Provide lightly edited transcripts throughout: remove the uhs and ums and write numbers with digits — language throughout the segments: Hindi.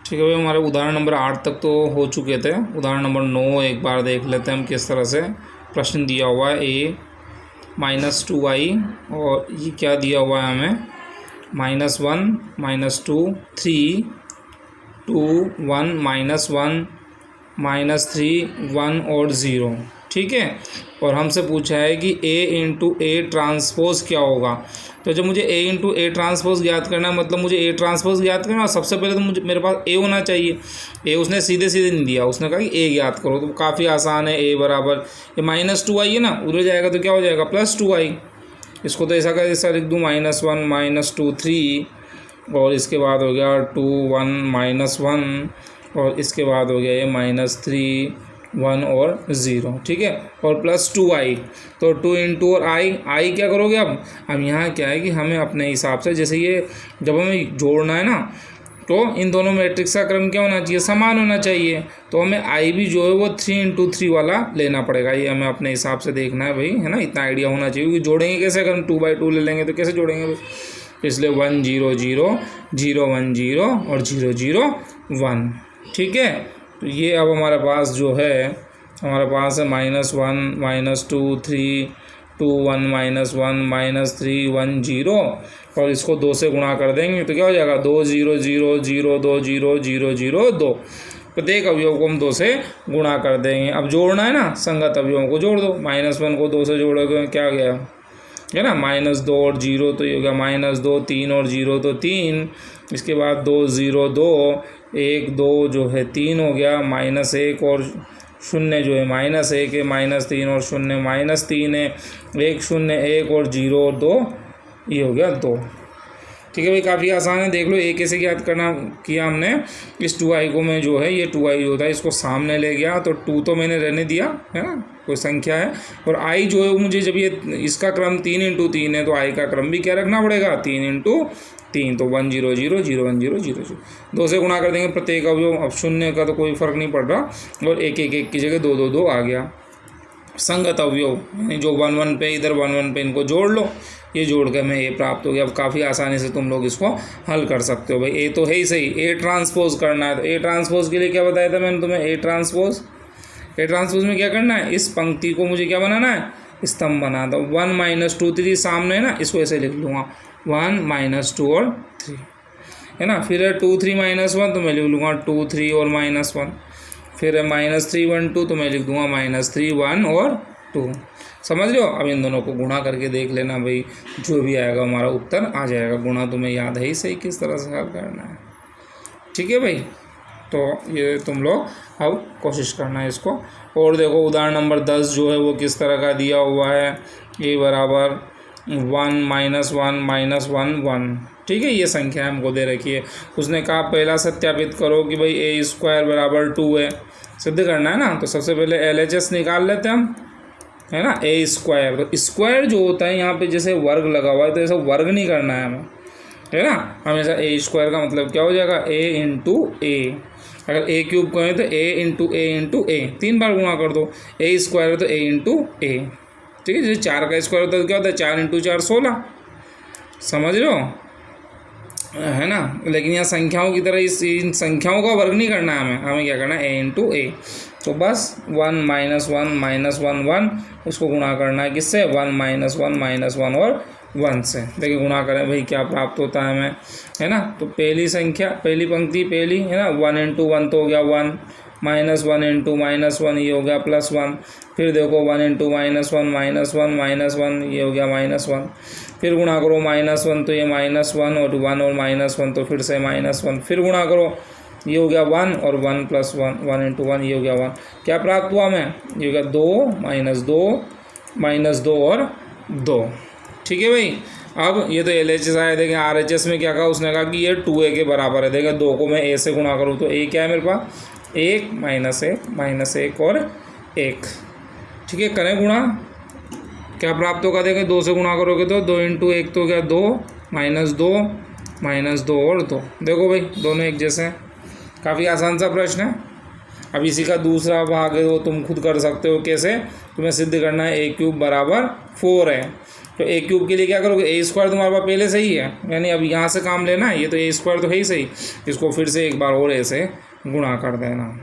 ठीक है भाई, हमारे उदाहरण नंबर 8 तक तो हो चुके थे। उदाहरण नंबर 9 एक बार देख लेते हैं हम किस तरह से प्रश्न दिया हुआ है। a -2i और ये क्या दिया हुआ है हमें, -1 -2 3 2 1 -1 -3 1 और 0। ठीक है, और हमसे पूछा है कि a इंटू ए ट्रांसपोज क्या होगा। तो जब मुझे a इंटू ए ट्रांसपोज ज्ञात करना है, मतलब मुझे a ट्रांसपोज ज्ञात करना है, सबसे पहले तो मुझे मेरे पास a होना चाहिए। a उसने सीधे सीधे नहीं दिया, उसने कहा कि a ज्ञात करो, तो काफ़ी आसान है। a बराबर ये -2i है ना, उधर जाएगा तो क्या हो जाएगा +2i। इसको तो ऐसा लिख दूँ -1 -2 3 और इसके बाद हो गया 2 1 -1 और इसके बाद हो गया ये -3 1 और 0। ठीक है, और +2i, तो 2 इंटू और आई क्या करोगे अब यहाँ क्या है कि हमें अपने हिसाब से, जैसे ये जब हमें जोड़ना है ना, तो इन दोनों मैट्रिक्स का क्रम क्या होना चाहिए, समान होना चाहिए। तो हमें आई भी जो है वो 3 इंटू 3 वाला लेना पड़ेगा। ये हमें अपने हिसाब से देखना है भाई, है ना, इतना आइडिया होना चाहिए। क्योंकि जोड़ेंगे कैसे, अगर हम 2/2 ले लेंगे तो कैसे जोड़ेंगे भाई, इसलिए 1 0 0 0 1 0 और 0 0 1। ठीक है, तो ये अब हमारे पास जो है, हमारे पास है -1 -2 3 2 1 -1 -3 1 0 और इसको 2 से गुणा कर देंगे तो क्या हो जाएगा 2 0 0 0 2 0 0 0 2। प्रत्येक अवयव को हम 2 से गुणा कर देंगे। अब जोड़ना है ना, संगत अवयवों को जोड़ दो। -1 को 2 से जोड़ोगे क्या गया, है ना, -2 और 0 तो ये हो गया -2 3 और 0 तो 3। इसके बाद 2 0 2 1 2 जो है 3 हो गया, -1 और 0 जो है -1 है, -3 और 0 -3 है, 1 0 1 और 0 और 2 ये हो गया 2। ठीक है भाई, काफ़ी आसान है। देख लो एक कैसे याद करना किया हमने। इस 2i को मैं जो है, ये 2i जो होता है इसको सामने ले गया, तो 2 तो मैंने रहने दिया, है ना, कोई संख्या है, और i जो है वो मुझे, जब ये इसका क्रम 3 इंटू 3 है तो i का क्रम भी क्या रखना पड़ेगा, 3 इंटू 3, तो 1 0 0 0 1 0 0 0। 2 से गुणा कर देंगे प्रत्येक अवयव। अब 0 का तो कोई फर्क नहीं पड़ रहा, और 1 1 1 की जगह 2 2 2 आ गया। संगत अवयव यानी जो 1 1 पे, इधर 1 1 पे इनको जोड़ लो, ये जोड़ कर मैं ए प्राप्त हो गया। अब काफ़ी आसानी से तुम लोग इसको हल कर सकते हो भाई। ए तो है ही सही, ए ट्रांसपोज करना है, तो ए ट्रांसपोज के लिए क्या बताया था मैंने तुम्हें, ए ट्रांसपोज में क्या करना है, इस पंक्ति को मुझे क्या बनाना है, स्तंभ बना दो। 1 -2 3 सामने है ना, इसको ऐसे लिख लूँगा 1 -2 और 3, है ना। फिर 2 3 -1 तो मैं लिख लूँगा 2 3 और -1। फिर -3 1 2 तो मैं लिख दूँगा -3 1 और 2। समझ रहे हो। अब इन दोनों को गुणा करके देख लेना भाई, जो भी आएगा हमारा उत्तर आ जाएगा। गुणा तुम्हें याद है ही सही किस तरह से हल करना है। ठीक है भाई, तो ये तुम लोग अब कोशिश करना है इसको। और देखो उदाहरण नंबर 10 जो है वो किस तरह का दिया हुआ है, a बराबर 1 -1 -1 1। ठीक है, ये संख्या हमको दे रखी है। उसने कहा पहला सत्यापित करो कि भाई a² बराबर 2 है, सिद्ध करना है ना। तो सबसे पहले LHS निकाल लेते हैं हम, है ना। a², तो स्क्वायर जो होता है यहाँ पे जैसे वर्ग लगा हुआ है, तो ऐसा वर्ग नहीं करना है हमें, है ना। हमेशा a² का मतलब क्या हो जाएगा, a इंटू ए। अगर a³ कहें तो a इंटू ए 3 बार गुणा कर दो। a² है तो a इंटू ए। ठीक है, जैसे 4 का स्क्वायर होता है तो क्या होता है, 4 इंटू 4 16। समझ रहे हो, है ना। लेकिन यहाँ संख्याओं की तरह इन संख्याओं का वर्ग नहीं करना है हमें क्या करना है, a इंटू ए। तो बस 1 -1 -1 1, उसको गुणा करना है किससे, 1 -1 -1 और 1 से। देखिए गुणा करें भाई क्या प्राप्त होता है हमें, है ना। तो पहली संख्या, पहली पंक्ति पहली, है ना, 1 इंटू 1 तो हो गया 1, -1 इंटू -1 ये हो गया +1। फिर देखो 1 इंटू -1 -1 ये हो गया -1। फिर गुणा करो -1 तो ये -1 और 1 और -1 तो फिर से -1। फिर गुणा करो, ये हो गया 1 और 1 + 1, 1 इंटू 1 ये हो गया 1। क्या प्राप्त हुआ हमें, ये हो गया 2 -2 और 2। ठीक है भाई। अब ये तो LHS आया, देखें RHS में क्या कहा, उसने कहा कि ये 2a के बराबर है। देखें 2 को मैं a से गुणा करूँ तो a क्या है मेरे पास, 1 -1 और 1। ठीक है, करें गुणा, क्या प्राप्त होगा, देखें 2 से गुणा करोगे तो 2 इंटू 1 तो क्या 2 -2 और 2। देखो भाई दोनों एक जैसे हैं, काफ़ी आसान सा प्रश्न है। अब इसी का दूसरा भाग है वो तुम खुद कर सकते हो। कैसे, तुम्हें सिद्ध करना है a³ बराबर 4 है। तो ए क्यूब के लिए क्या करोगे, ए स्क्वायर तुम्हारे पास पहले से ही है, यानी अब यहाँ से काम लेना है, ये तो ए स्क्वायर तो है ही सही, इसको फिर से एक बार और ए से गुणा कर देना।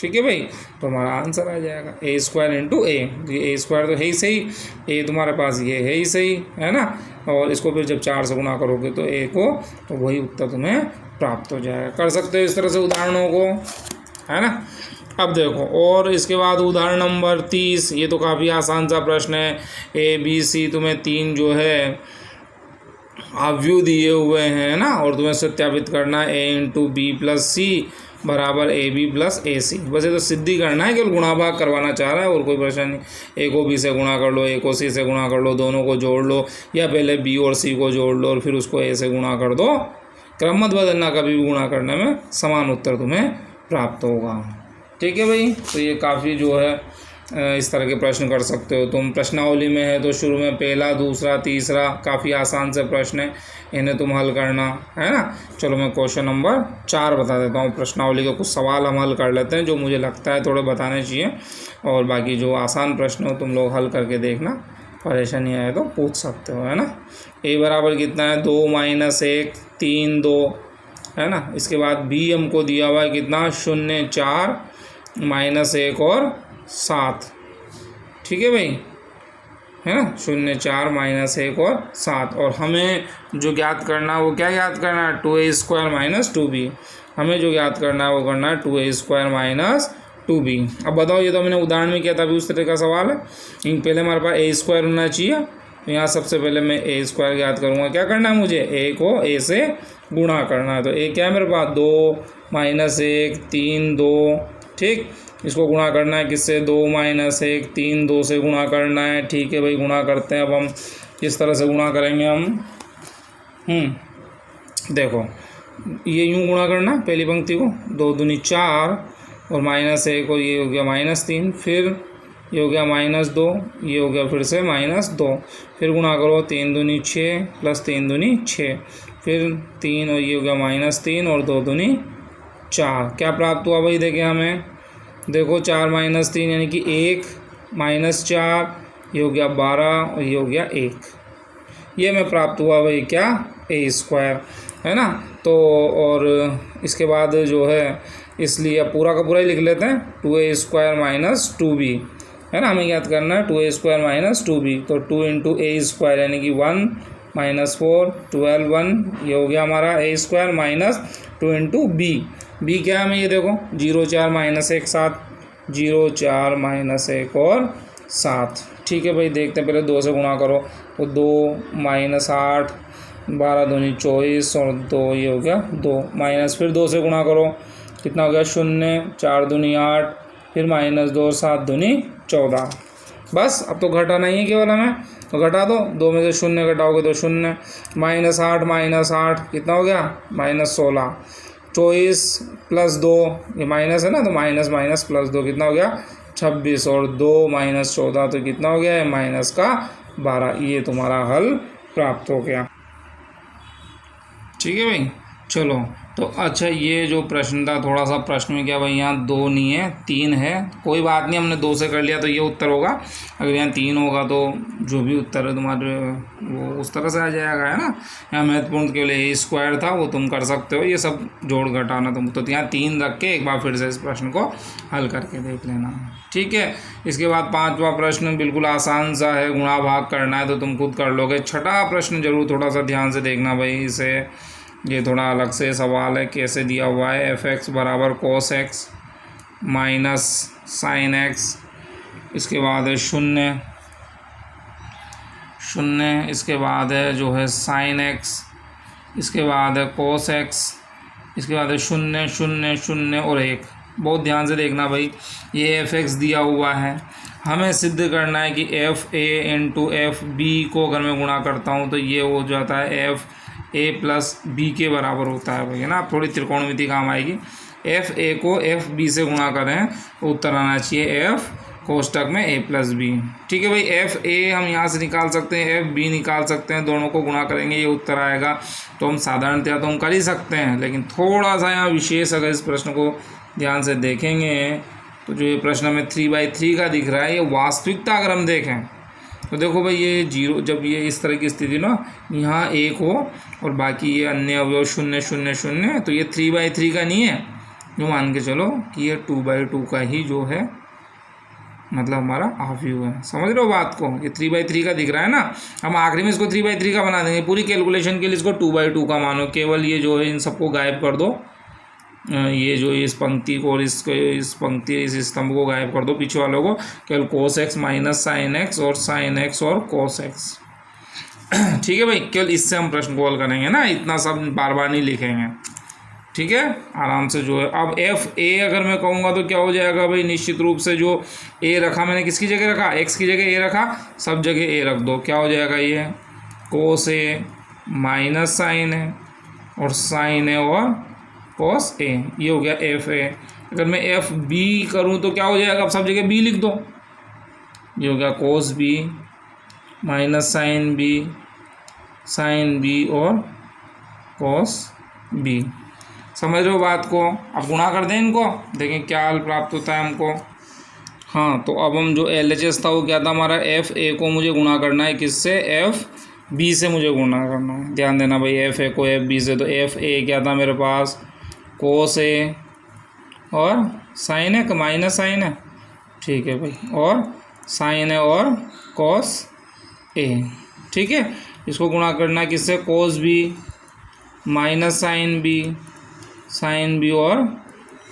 ठीक है भाई, तो हमारा आंसर आ जाएगा ए स्क्वायर इंटू ए। ये ए स्क्वायर तो है ही सही, ए तुम्हारे पास ये है ही सही, है ना, और इसको फिर जब 4 से गुणा करोगे तो ए को, तो वही उत्तर तुम्हें प्राप्त हो जाएगा। कर सकते हो इस तरह से उदाहरणों को, है ना। अब देखो, और इसके बाद उदाहरण नंबर 30, ये तो काफ़ी आसान सा प्रश्न है। ए बी सी तुम्हें 3 जो है अवयव दिए हुए हैं ना, और तुम्हें सत्यापित करना है ए इंटू बी प्लस सी बराबर ए बी प्लस ए सी। बस ये तो सिद्धि करना है, केवल गुणा भाग करवाना चाह रहा है, और कोई प्रश्न नहीं। ए को बी से गुणा कर लो, ए को सी से गुणा कर लो, दोनों को जोड़ लो, या पहले बी और सी को जोड़ लो और फिर उसको ए से गुणा कर दो। क्रम मत बदलना, कभी भी गुणा करने में समान उत्तर तुम्हें प्राप्त होगा। ठीक है भाई, तो ये काफ़ी जो है इस तरह के प्रश्न कर सकते हो तुम। प्रश्नावली में है तो शुरू में पहला, दूसरा, तीसरा काफ़ी आसान से प्रश्न है, इन्हें तुम हल करना, है ना। चलो मैं क्वेश्चन नंबर 4 बता देता हूँ। प्रश्नावली के कुछ सवाल हम हल कर लेते हैं जो मुझे लगता है थोड़े बताने चाहिए, और बाकी जो आसान प्रश्न हो तुम लोग हल करके देखना, परेशानी आए तो पूछ सकते हो, है ना। ए बराबर कितना है, 2 - 1 3 2, है ना। इसके बाद बी हमको दिया हुआ है कितना, 0 4 -1 और 7। ठीक है भाई, है ना, 0 4 -1 और 7। और हमें जो ज्ञात करना है वो क्या ज्ञात करना है, 2a² - 2b। हमें जो ज्ञात करना है वो करना है 2a² - 2b। अब बताओ, ये तो मैंने उदाहरण में किया था, अभी उस तरह का सवाल है। लेकिन पहले हमारे पास a² होना चाहिए, तो यहाँ सबसे पहले मैं a² ज्ञात करूँगा। क्या करना है मुझे, a को a से गुणा करना है। तो a क्या है मेरे पास, 2 - 1 3 2। ठीक, इसको गुणा करना है किससे, 2 - 1 3 2 से गुणा करना है। ठीक है भाई, गुणा करते हैं। अब हम किस तरह से गुणा करेंगे हम, देखो ये यूँ गुणा करना, पहली पंक्ति को 2 दूनी 4 और -1 और ये हो गया -3, फिर ये हो गया -2, ये हो गया फिर से -2, फिर गुणा करो 3 दूनी 6 प्लस 3 दूनी 6, फिर 3 और ये हो गया -3 और 2 दूनी 4। क्या प्राप्त हुआ भाई, देखें हमें, देखो 4 - 3 यानी कि 1 -4, ये हो गया 12 और ये हो गया 1। ये में प्राप्त हुआ भाई क्या, a², है ना। तो और इसके बाद जो है, इसलिए अब पूरा का पूरा ही लिख लेते हैं, 2a² - 2b, है ना। हमें याद करना है 2a² - 2b। तो 2 × a² यानी कि 1 - 4 12 1, ये हो गया हमारा a² - 2 × b। बी क्या है, हमें ये देखो 0 4 - 1 7, 0 4 - 1 और 7। ठीक है भाई, देखते हैं, पहले 2 से गुणा करो, तो 2 - 8 12 दूनी 24 और 2, ये हो गया 2, माइनस फिर 2 से गुणा करो, कितना हो गया 0 4 दूनी 8, फिर -2 और 7 दूनी 14। बस अब तो घटाना ही है केवल हमें, तो घटा दो, 2 में से 0 घटाओगे तो 0, -8 - 8 कितना हो गया, -16, 24 + 2, ये माइनस है ना, तो माइनस + 2 कितना हो गया 26, और 2 - 14 तो कितना हो गया है -12। ये तुम्हारा हल प्राप्त हो गया। ठीक है भाई, चलो तो अच्छा, ये जो प्रश्न था थोड़ा सा प्रश्न में क्या भाई, यहाँ 2 नहीं है 3 है, कोई बात नहीं, हमने 2 से कर लिया तो ये उत्तर होगा। अगर यहाँ 3 होगा तो जो भी उत्तर है तुम्हारे वो उस तरह से आ जाएगा, है ना। यहाँ महत्वपूर्ण केवल a² था, वो तुम कर सकते हो, ये सब जोड़ घटाना तुम, तो यहाँ 3 रख के एक बार फिर से इस प्रश्न को हल करके देख लेना। ठीक है, इसके बाद 5वां प्रश्न बिल्कुल आसान सा है, गुणा भाग करना है तो तुम खुद कर लोगे। 6ठा प्रश्न जरूर थोड़ा सा ध्यान से देखना भाई, इसे ये थोड़ा अलग से सवाल है। कैसे दिया हुआ है, f(x) बराबर cos x minus sin x, इसके बाद है 0 0, इसके बाद है जो है sin x, इसके बाद है cos x, इसके बाद है 0 0 0 और 1। बहुत ध्यान से देखना भाई, ये f(x) दिया हुआ है, हमें सिद्ध करना है कि f(a) × f(b) को अगर मैं गुणा करता हूँ तो ये हो जाता है f(a + b) के बराबर होता है भाई, है ना। थोड़ी त्रिकोणमिति काम आएगी। f(a) को f(b) से गुणा करें तो उत्तर आना चाहिए f कोष्टक में a + b। ठीक है भाई, f(a) हम यहाँ से निकाल सकते हैं, f(b) निकाल सकते हैं, दोनों को गुणा करेंगे ये उत्तर आएगा। तो हम साधारणतया तो हम कर ही सकते हैं, लेकिन थोड़ा सा यहाँ विशेष अगर इस प्रश्न को ध्यान से देखेंगे तो जो ये प्रश्न हमें 3/3 का दिख रहा है, ये वास्तविकता अगर हम देखें तो देखो भाई ये जीरो, जब ये इस तरह की स्थिति ना यहाँ 1 हो और बाकी ये अन्य अवयव 0 0 0, तो ये 3/3 का नहीं है, जो मान के चलो कि ये 2/2 का ही जो है मतलब हमारा हाफ यू है। समझ रहे हो बात को? ये 3/3 का दिख रहा है ना, हम आखिरी में इसको 3/3 का बना देंगे। पूरी कैलकुलेशन के लिए इसको 2/2 का मानो, केवल ये जो है इन सबको गायब कर दो, ये जो इस पंक्ति को और इस पंक्ति इस स्तंभ को गायब कर दो, पीछे वालों को, केवल cos x minus sin x और sin x और cos x। ठीक है भाई, केवल इससे हम प्रश्न को हल करेंगे ना, इतना सब बार बार नहीं लिखेंगे। ठीक है, आराम से जो है। अब एफ ए अगर मैं कहूँगा तो क्या हो जाएगा भाई, निश्चित रूप से जो ए रखा मैंने किसकी जगह रखा, एक्स की जगह ए रखा, सब जगह ए रख दो, क्या हो जाएगा ये कोस ए माइनस साइन है और साइन है और कोस ए, ये हो गया एफ ए। अगर मैं एफ बी करूँ तो क्या हो जाएगा, अब सब जगह बी लिख दो, ये हो गया cos B minus sine B और कोस बी। समझ रहे हो बात को? अब गुणा कर दें इनको, देखें क्या हल प्राप्त होता है हमको। हाँ, तो अब हम जो LHS था वो क्या था हमारा, एफ ए को मुझे गुणा करना है किससे, एफ बी से मुझे गुणा करना है। ध्यान देना भाई, एफ ए को एफ बी से, तो एफ ए क्या था मेरे पास, कोस ए और साइन है, माइनस साइन है, ठीक है भाई, और साइन है और कॉस ए। ठीक है, इसको गुणा करना है किससे, cos B minus sine B और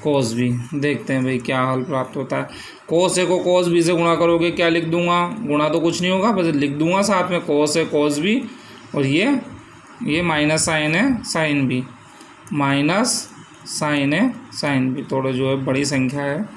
कोस बी। देखते हैं भाई क्या हल प्राप्त होता है। कोस ए को कोस बी से गुणा करोगे, क्या लिख दूंगा, गुणा तो कुछ नहीं होगा, बस लिख दूंगा साथ में कोस ए कोस बी, और ये माइनस साइन है साइन बी, माइनस साइन है साइन बी, थोड़ा जो है बड़ी संख्या है।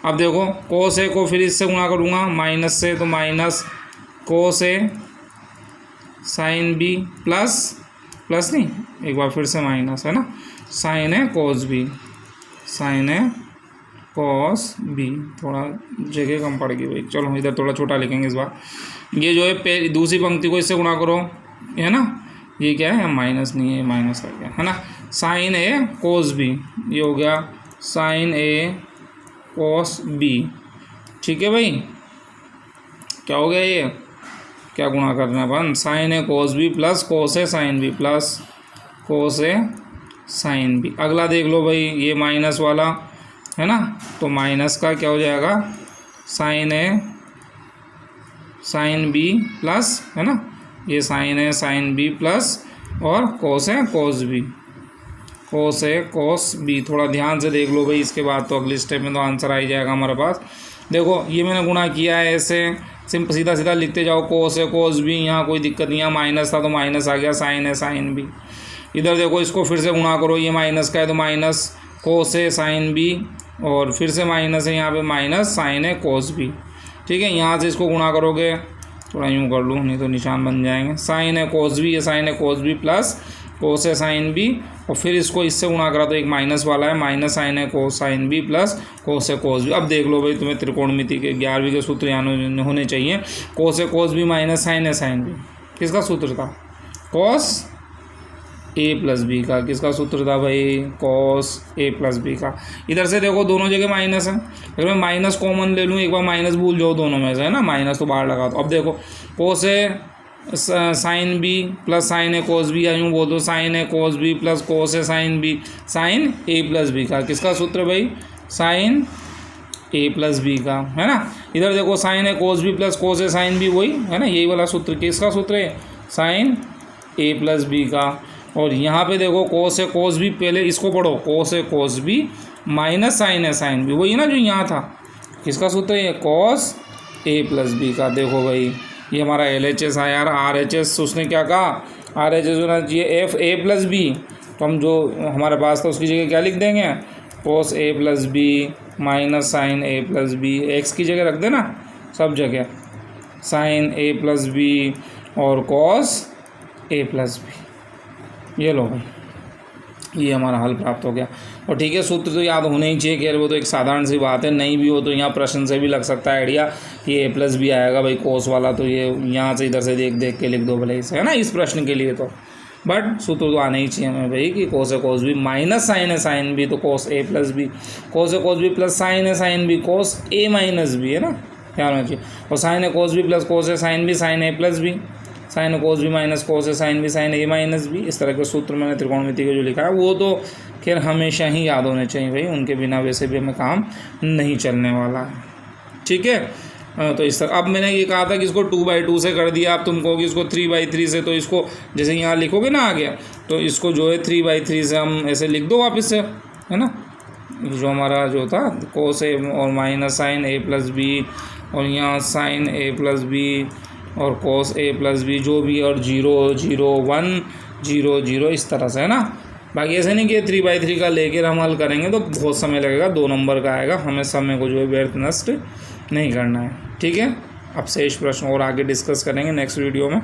अब देखो कोस ए को फिर इससे गुणा करूँगा माइनस से, तो माइनस कोस ए साइन बी प्लस नहीं, एक बार फिर से माइनस है ना, साइन है कोस बी, साइन है कॉस बी, थोड़ा जगह कम पड़ गई भाई, चलो इधर थोड़ा छोटा लिखेंगे इस बार। ये जो है दूसरी पंक्ति को इससे गुणा करो, है ना, ये क्या है, माइनस नहीं है, माइनस कर गया, है ना, साइन ए कोस बी, ये हो गया साइन ए कोस बी। ठीक है भाई, क्या हो गया, ये क्या गुणा करना है अपन, साइन ए कोस बी प्लस कोस ए साइन बी प्लस कोस ए साइन बी। अगला देख लो भाई, ये माइनस वाला है ना, तो माइनस का क्या हो जाएगा, साइन ए साइन बी प्लस, है ना, ये साइन ए साइन बी प्लस और कोस है कोस बी। थोड़ा ध्यान से देख लो भाई, इसके बाद तो अगले स्टेप में तो आंसर आ ही जाएगा हमारे पास। देखो ये मैंने गुणा किया है, ऐसे सीधा सीधा लिखते जाओ, कोस है कोस बी, यहाँ कोई दिक्कत नहीं है, माइनस था तो माइनस आ गया, साइन है साइन बी। इधर देखो इसको फिर से गुणा करो, ये माइनस का है तो माइनस कोस है साइन बी, और फिर से माइनस है यहाँ पे, माइनस साइन है कोस बी। ठीक है, यहाँ से इसको गुणा करोगे, थोड़ा यूँ कर लूँ नहीं तो निशान बन जाएंगे, साइन है कोस बी, ये साइन है कोस बी प्लस कोस है साइन बी, और फिर इसको इससे गुणा करा तो एक माइनस वाला है, माइनस साइन है cos sine B plus cos है कोस बी। अब देख लो भाई, तुम्हें त्रिकोणमिति के 11वीं के सूत्र यहाँ होने चाहिए। कोस है कोस बी माइनस साइन है साइन बी, किसका सूत्र था, कोस ए प्लस बी का। किसका सूत्र था भाई, कॉस ए प्लस बी का। इधर से देखो दोनों जगह माइनस है, अगर मैं माइनस कॉमन ले लूँ, एक बार माइनस भूल जाओ दोनों में से, है ना, माइनस तो बाहर लगा दो। अब देखो कोस ए साइन बी प्लस साइन ए कोस बी, या यूँ बोल दो साइन ए कोस बी प्लस कोस ए साइन बी, साइन ए प्लस बी का। किसका सूत्र भाई, साइन ए प्लस बी का, है ना। इधर देखो साइन ए कोस बी प्लस कोस ए साइन बी, वही है ना, यही वाला सूत्र। किसका सूत्र है, साइन ए प्लस बी का। और यहाँ पे देखो कोस है कोस बी, पहले इसको पढ़ो, कोस है कोस बी माइनस साइन है साइन बी, वही ना जो यहाँ था। किसका सूत्र है, कोस ए प्लस बी का। देखो भाई ये हमारा LHS आया यार, RHS उसने क्या कहा, RHS होना चाहिए एफ ए प्लस बी, तो हम जो हमारे पास था उसकी जगह क्या लिख देंगे, कोस ए प्लस बी माइनस साइन ए प्लस बी, एक्स की जगह रख देना सब जगह, साइन ए प्लस बी और कॉस ए प्लस बी। ये लो भाई, ये हमारा हल प्राप्त हो गया। और ठीक है, सूत्र तो याद होने ही चाहिए, खैर वो तो एक साधारण सी बात है, नहीं भी हो तो यहाँ प्रश्न से भी लग सकता है आइडिया कि ए प्लस बी आएगा भाई कोस वाला, तो ये यहाँ से इधर से देख देख के लिख दो भले इसे, है ना, इस प्रश्न के लिए तो। बट सूत्र तो आना ही चाहिए हमें भाई कि कोस है कोस बी माइनस साइन है साइन बी, तो कोस ए प्लस बी, कोस है कोस बी प्लस साइन है साइन बी, कोस ए माइनस बी, है ना, ध्यान होना चाहिए। और साइन ए कोस बी प्लस कोस ए साइन बी साइन ए प्लस बी, साइन ए कोस बी माइनस कोस ए साइन बी साइन ए माइनस बी, इस तरह के सूत्र मैंने त्रिकोणमिति को जो लिखा है वो तो खैर हमेशा ही याद होने चाहिए भाई, उनके बिना वैसे भी हमें काम नहीं चलने वाला है। ठीक है, तो इस तरह अब मैंने ये कहा था कि इसको 2/2 से कर दिया, अब तुम कहोगे इसको 3/3 से, तो इसको जैसे यहाँ लिखोगे ना आगे, तो इसको जो है 3/3 से हम ऐसे लिख दो वापस से, है ना, जो हमारा जो था कोस ए और माइनस साइन ए प्लस बी, और यहाँ साइन ए प्लस बी और कोस ए प्लस बी जो भी, और 0 0 1 0 0 इस तरह से, है ना। बाकी ऐसे नहीं कि 3/3 का लेकर हम हल करेंगे तो बहुत समय लगेगा, 2 नंबर का आएगा, हमें समय को जो है व्यर्थ नष्ट नहीं करना है। ठीक है, अब शेष प्रश्न और आगे डिस्कस करेंगे नेक्स्ट वीडियो में।